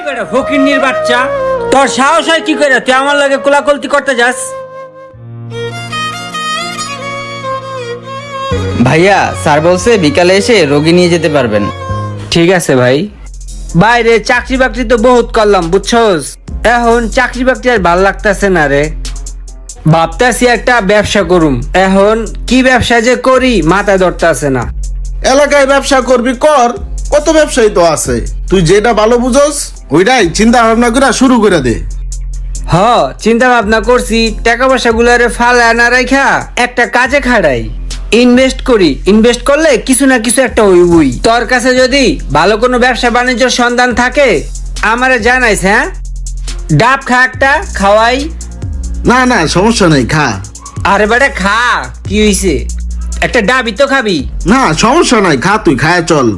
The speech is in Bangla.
করে ফকিন্নির বাচ্চা, তোর সাহস হয় কি করে তুই আমার লগে কোলাকুলি করতে যাস? ভাইয়া স্যার বলছে বিকালে এসে রোগী নিয়ে যেতে পারবেন। ঠিক আছে ভাই। বাইরে চাকরি বাকরি তো বহুত করলাম বুঝছস, এখন চাকরি বাকরি আর ভাল লাগতেছে না রে। ভাবতেছি একটা ব্যবসা করুম, এখন কি ব্যবসা যে করি মাথায় ধরতেছে না। এলাকায় ব্যবসা করবি কর, কত ব্যবসায়ী তো আছে, তুই যেটা ভালো বুঝোস ওইটাই চিন্তা ভাবনা করে শুরু করে দে। হ, চিন্তা ভাবনা করছি টাকা পয়সা গুলারে ফালে আনা রাখা একটা কাজে খাড়াই, ইনভেস্ট করি। ইনভেস্ট করলে কিছু না কিছু একটা হইবই। তোর কাছে যদি ভালো কোনো ব্যবসা বাণিজ্যের সন্ধান থাকে আমারে জানাইস। হ্যাঁ, ডাব খা, একটা খাওয়াই। না না সমস্যা নেই, খা। আরে বেটা খা, কি হইছে? একটা ডাবই তো খাবি। না সমস্যা নাই, খা, তুই খায় চল।